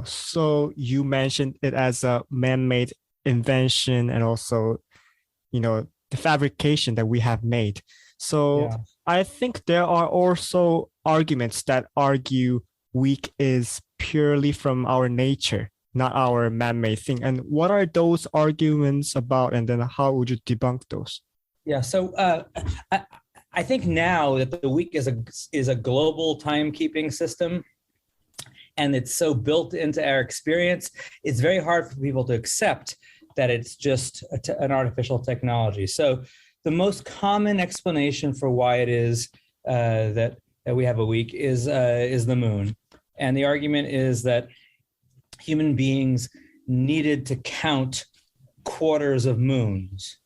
So you mentioned it as a man-made invention and also, the fabrication that we have made. So Yeah. I think there are also arguments that argue week is purely from our nature, not our man-made thing. And what are those arguments about? And then how would you debunk those? Yeah. So I think now that the week is a global timekeeping system, and it's so built into our experience, it's very hard for people to accept that it's just an artificial technology. So the most common explanation for why it is that we have a week is the moon. And the argument is that human beings needed to count quarters of moons.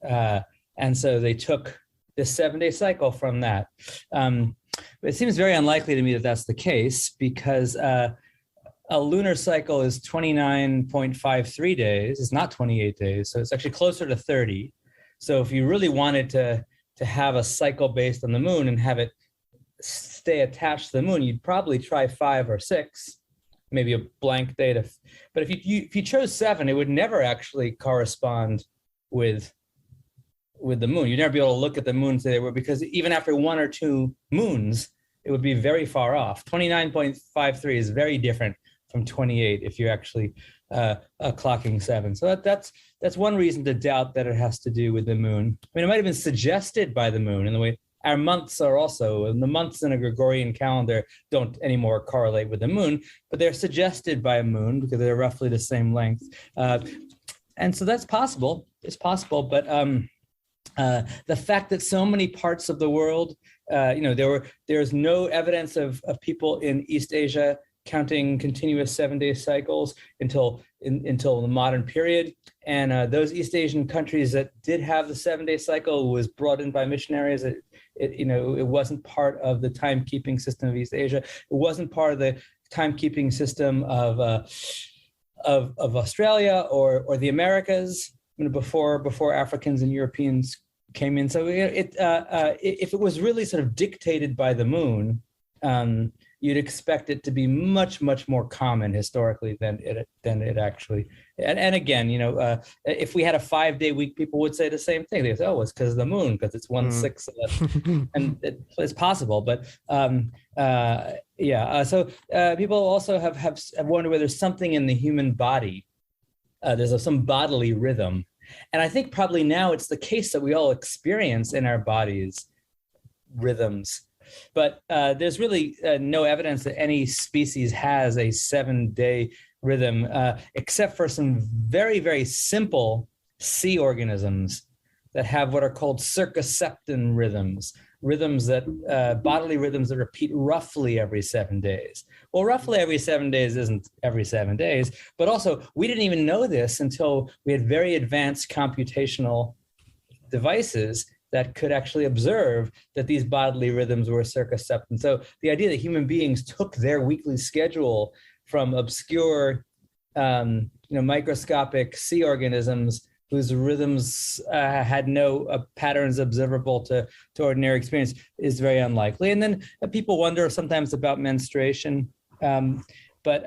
And so they took this 7-day cycle from that. It seems very unlikely to me that that's the case, because a lunar cycle is 29.53 days. It's not 28 days. So it's actually closer to 30. So if you really wanted to have a cycle based on the moon and have it stay attached to the moon, you'd probably try 5 or 6, maybe a blank day. But if you chose 7, it would never actually correspond with the moon. You'd never be able to look at the moon and say they were, because even after 1 or 2 moons, it would be very far off. 29.53 is very different from 28 if you're actually clocking 7. So that's one reason to doubt that it has to do with the moon. I mean, it might have been suggested by the moon in the way our months are also, and the months in a Gregorian calendar don't anymore correlate with the moon, but they're suggested by a moon because they're roughly the same length. And so that's possible. It's possible, but the fact that so many parts of the world, there's no evidence of people in East Asia counting continuous 7-day cycles until the modern period. And those East Asian countries that did have the 7-day cycle was brought in by missionaries. It wasn't part of the timekeeping system of East Asia. It wasn't part of the timekeeping system of Australia or the Americas, before Africans and Europeans came in. So if it was really sort of dictated by the moon, you'd expect it to be much, much more common historically than it actually. And again, if we had a 5-day week, people would say the same thing. They say, "Oh, it's because of the moon, because it's 1/6," and it's possible. But So people also have wondered whether there's something in the human body. There's some bodily rhythm. And I think probably now it's the case that we all experience in our bodies rhythms. But there's really no evidence that any species has a 7-day rhythm, except for some very, very simple sea organisms that have what are called circumseptan rhythms, bodily rhythms that repeat roughly every 7 days. Well, roughly every 7 days isn't every 7 days, but also we didn't even know this until we had very advanced computational devices that could actually observe that these bodily rhythms were circumseptan. So the idea that human beings took their weekly schedule from obscure, microscopic sea organisms whose rhythms had no patterns observable to ordinary experience is very unlikely. And then people wonder sometimes about menstruation. But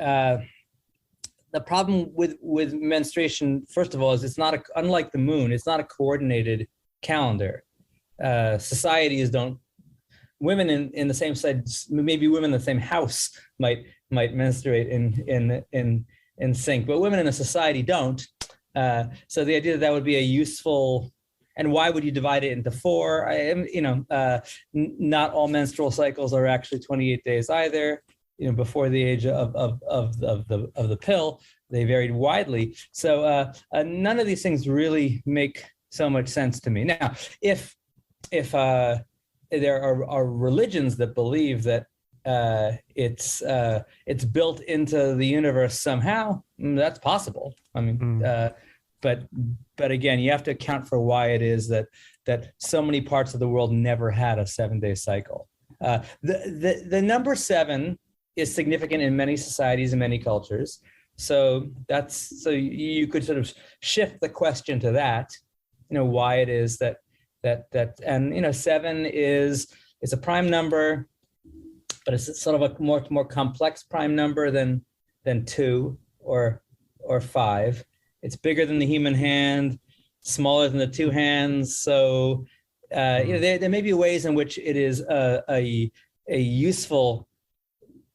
the problem with menstruation, first of all, is it's not unlike the moon, it's not a coordinated calendar. Societies don't, women in the same side, maybe women in the same house might menstruate in sync, but women in a society don't. So the idea that would be a useful, and why would you divide it into 4? Not all menstrual cycles are actually 28 days either. Before the age of the pill, they varied widely. So none of these things really make so much sense to me. Now, if there are religions that believe that it's built into the universe somehow, that's possible. I mean, but again, you have to account for why it is that so many parts of the world never had a 7-day cycle. The number 7 is significant in many societies and many cultures. So you could sort of shift the question to that, why it is that and 7 is a prime number, but it's sort of a more complex prime number than than 2 or 5. It's bigger than the human hand, smaller than the 2 hands. So there may be ways in which it is a useful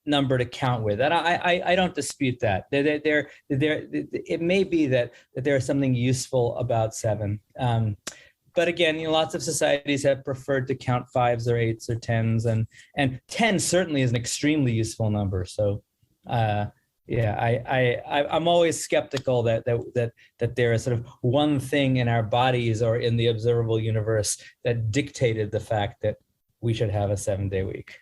number to count with, and I don't dispute that. It may be that there is something useful about 7. But again, lots of societies have preferred to count 5s or 8s or 10s, and 10 certainly is an extremely useful number. So, I'm always skeptical that there is sort of one thing in our bodies or in the observable universe that dictated the fact that we should have a 7-day week.